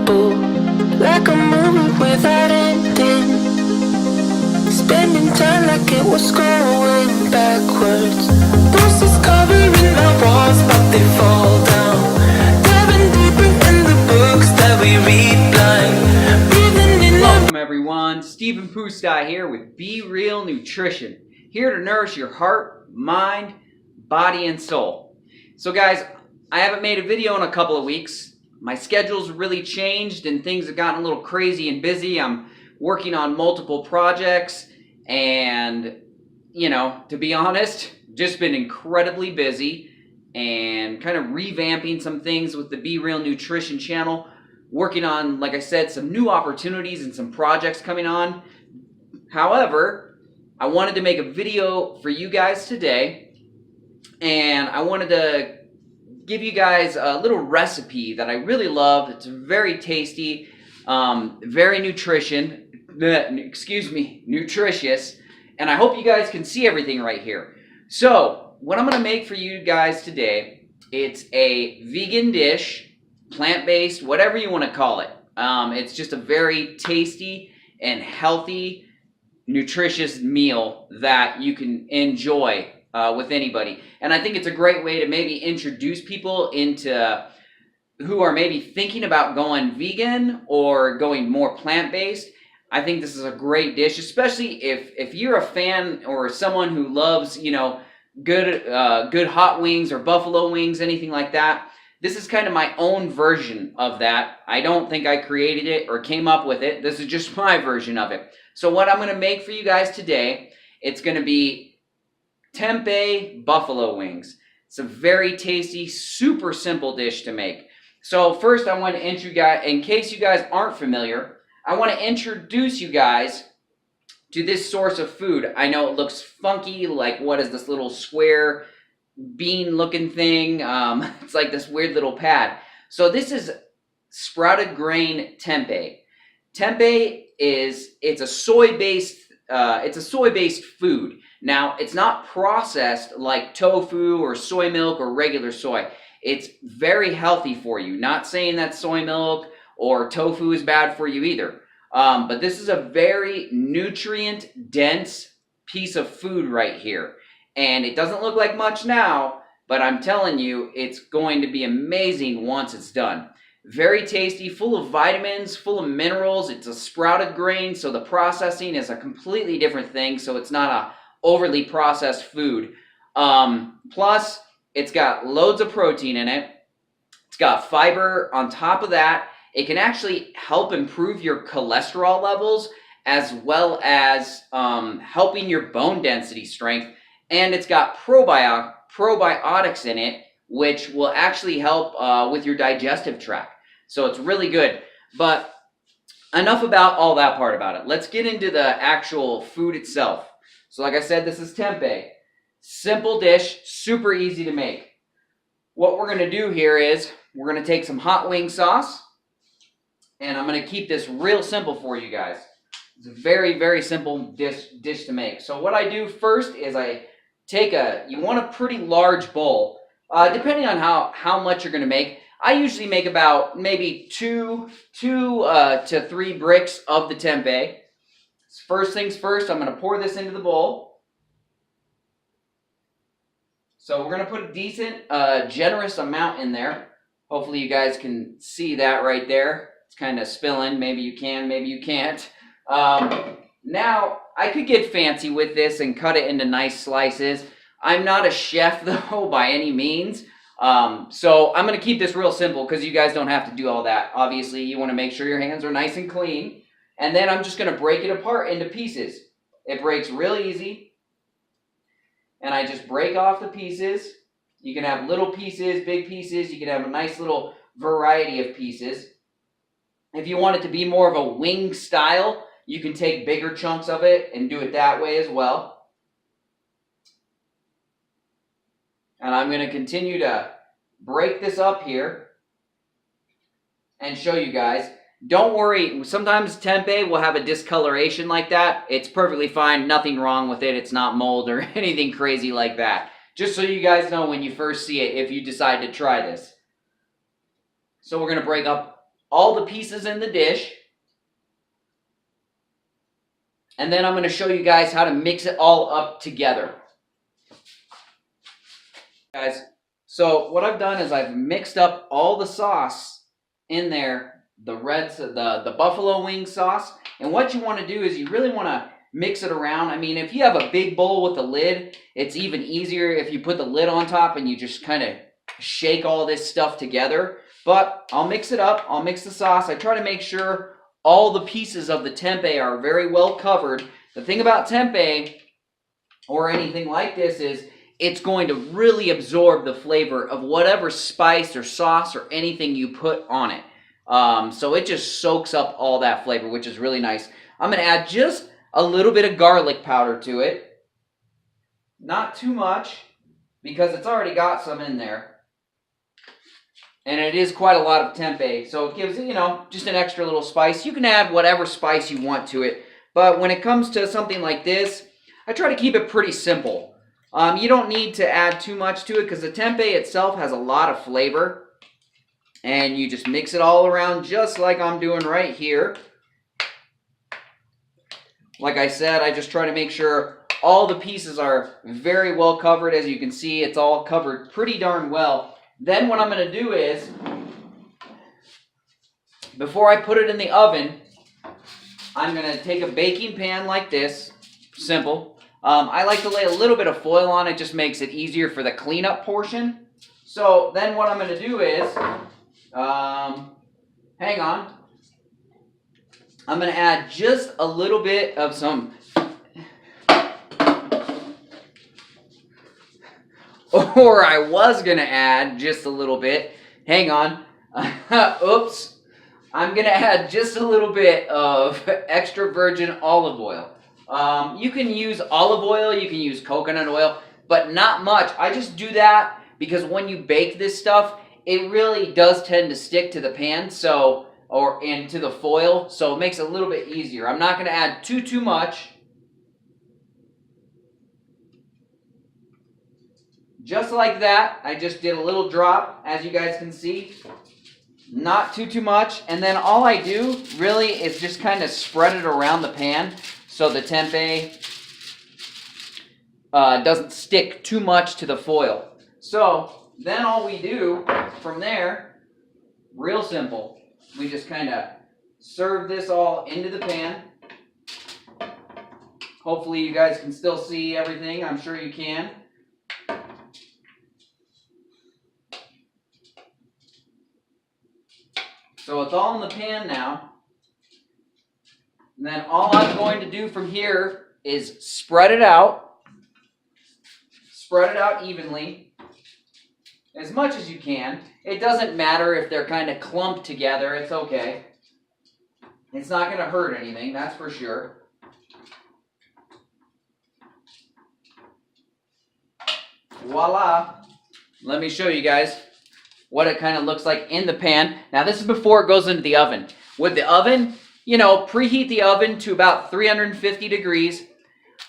unforgettable, like a movie without ending. Spending time like it was going backwards. Bruises covering the walls, but they fall down. Diving deeper in the books that we read blind. Breathing in. Welcome everyone, Stephen Pustai here with Be Real Nutrition, here to nourish your heart, mind, body, and soul. So guys, I haven't made a video in a couple of weeks. My schedule's really changed and things have gotten a little crazy and busy. I'm working on multiple projects and, to be honest, just been incredibly busy and kind of revamping some things with the Be Real Nutrition channel. Working on, like I said, some new opportunities and some projects coming on. However, I wanted to make a video for you guys today, and I wanted to give you guys a little recipe that I really love. It's very tasty, very nutritious, and I hope you guys can see everything right here. So, what I'm going to make for you guys today, it's a vegan dish, plant-based, whatever you want to call it. It's just a very tasty and healthy, nutritious meal that you can enjoy with anybody. And I think it's a great way to maybe introduce people into who are maybe thinking about going vegan or going more plant-based. I think this is a great dish, especially if you're a fan or someone who loves, good hot wings or buffalo wings, anything like that. This is kind of my own version of that. I don't think I created it or came up with it. This is just my version of it. So what I'm going to make for you guys today, it's going to be tempeh buffalo wings. It's a very tasty, super simple dish to make. So first I want to introduce you guys, in case you guys aren't familiar, I want to introduce you guys to this source of food. I know it looks funky, like what is this little square bean looking thing? It's like this weird little pad. So this is sprouted grain tempeh. Tempeh it's a soy-based food. Now, it's not processed like tofu or soy milk or regular soy. It's very healthy for you. Not saying that soy milk or tofu is bad for you either. But this is a very nutrient-dense piece of food right here. And it doesn't look like much now, but I'm telling you, it's going to be amazing once it's done. Very tasty, full of vitamins, full of minerals. It's a sprouted grain, so the processing is a completely different thing, so it's not a overly processed food. Plus, it's got loads of protein in it. It's got fiber on top of that. It can actually help improve your cholesterol levels as well as helping your bone density strength. And it's got probiotics in it, which will actually help with your digestive tract. So it's really good. But enough about all that part about it. Let's get into the actual food itself. So like I said, this is tempeh. Simple dish, super easy to make. What we're going to do here is we're going to take some hot wing sauce. And I'm going to keep this real simple for you guys. It's a very, very simple dish to make. So what I do first is you want a pretty large bowl, depending on how much you're going to make. I usually make about maybe two to three bricks of the tempeh. First things first, I'm going to pour this into the bowl. So we're going to put a decent, generous amount in there. Hopefully you guys can see that right there. It's kind of spilling. Maybe you can, maybe you can't. Now, I could get fancy with this and cut it into nice slices. I'm not a chef, though, by any means. So I'm going to keep this real simple because you guys don't have to do all that. Obviously, you want to make sure your hands are nice and clean. And then I'm just going to break it apart into pieces. It breaks real easy. And I just break off the pieces. You can have little pieces, big pieces. You can have a nice little variety of pieces. If you want it to be more of a wing style, you can take bigger chunks of it and do it that way as well. And I'm going to continue to break this up here and show you guys. Don't worry, sometimes tempeh will have a discoloration like that. It's perfectly fine, nothing wrong with it. It's not mold or anything crazy like that. Just so you guys know when you first see it, if you decide to try this. So we're going to break up all the pieces in the dish. And then I'm going to show you guys how to mix it all up together. Guys, so what I've done is I've mixed up all the sauce in there, the buffalo wing sauce. And what you want to do is you really want to mix it around. I mean, if you have a big bowl with a lid, it's even easier if you put the lid on top and you just kind of shake all this stuff together. But I'll mix it up. I'll mix the sauce. I try to make sure all the pieces of the tempeh are very well covered. The thing about tempeh or anything like this is it's going to really absorb the flavor of whatever spice or sauce or anything you put on it. So it just soaks up all that flavor, which is really nice. I'm going to add just a little bit of garlic powder to it. Not too much, because it's already got some in there. And it is quite a lot of tempeh, so it gives it, just an extra little spice. You can add whatever spice you want to it, but when it comes to something like this, I try to keep it pretty simple. You don't need to add too much to it because the tempeh itself has a lot of flavor. And you just mix it all around just like I'm doing right here. Like I said, I just try to make sure all the pieces are very well covered. As you can see, it's all covered pretty darn well. Then what I'm going to do is, before I put it in the oven, I'm going to take a baking pan like this. Simple. I like to lay a little bit of foil on it. Just makes it easier for the cleanup portion. So then what I'm going to do is, hang on. I'm going to add just a little bit of some, or I was going to add just a little bit. Hang on. Oops. I'm going to add just a little bit of extra virgin olive oil. You can use olive oil, you can use coconut oil, but not much. I just do that because when you bake this stuff, it really does tend to stick to the pan, and to the foil, so it makes it a little bit easier. I'm not going to add too much. Just like that, I just did a little drop, as you guys can see. Not too much, and then all I do really is just kind of spread it around the pan so the tempeh doesn't stick too much to the foil. So then all we do from there, real simple, we just kind of serve this all into the pan. Hopefully you guys can still see everything. I'm sure you can. So it's all in the pan now. And then all I'm going to do from here is spread it out. Spread it out evenly. As much as you can. It doesn't matter if they're kind of clumped together. It's okay. It's not going to hurt anything, that's for sure. Voila. Let me show you guys what it kind of looks like in the pan. Now this is before it goes into the oven. With the oven, preheat the oven to about 350 degrees.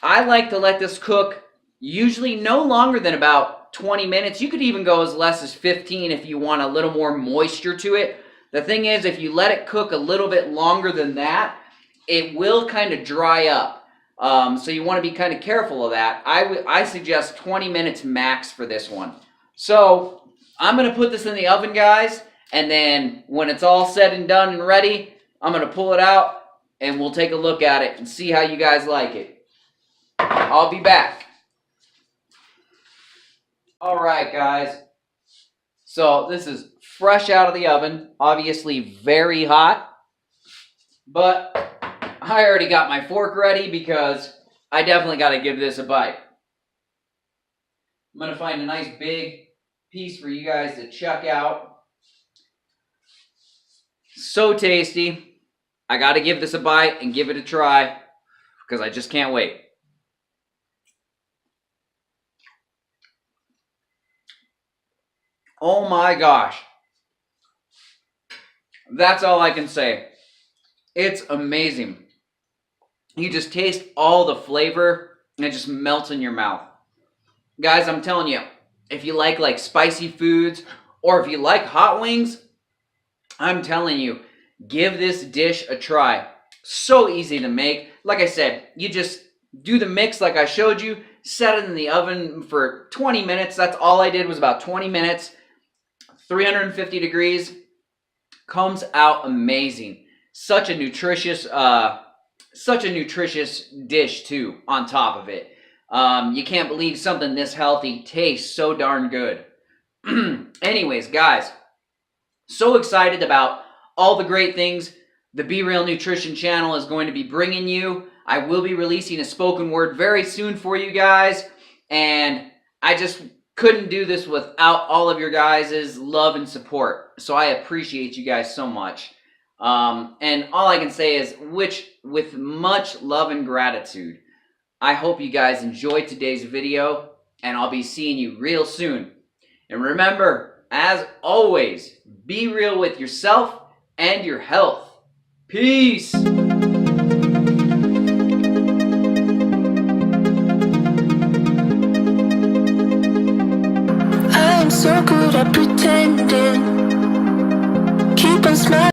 I like to let this cook usually no longer than about 20 minutes. You could even go as less as 15 if you want a little more moisture to it. The thing is, if you let it cook a little bit longer than that, it will kind of dry up. So you want to be kind of careful of that. I suggest 20 minutes max for this one. So I'm going to put this in the oven, guys, and then when it's all said and done and ready, I'm going to pull it out and we'll take a look at it and see how you guys like it. I'll be back. All right, guys. So this is fresh out of the oven, obviously very hot, but I already got my fork ready because I definitely got to give this a bite. I'm going to find a nice big piece for you guys to check out. So tasty. I got to give this a bite and give it a try because I just can't wait. Oh my gosh. That's all I can say. It's amazing. You just taste all the flavor and it just melts in your mouth. Guys, I'm telling you, if you like spicy foods or if you like hot wings, I'm telling you, give this dish a try. So easy to make. Like I said, you just do the mix like I showed you, set it in the oven for 20 minutes. That's all I did, was about 20 minutes, 350 degrees. Comes out amazing. Such a nutritious dish too on top of it. You can't believe something this healthy tastes so darn good. Anyways, guys, so excited about all the great things the Be Real Nutrition channel is going to be bringing you. I will be releasing a spoken word very soon for you guys, and I just couldn't do this without all of your guys' love and support. So I appreciate you guys so much. And all I can say is, with much love and gratitude, I hope you guys enjoyed today's video, and I'll be seeing you real soon. And remember, as always, be real with yourself and your health. Peace! I am so good at pretending. Keep on smiling.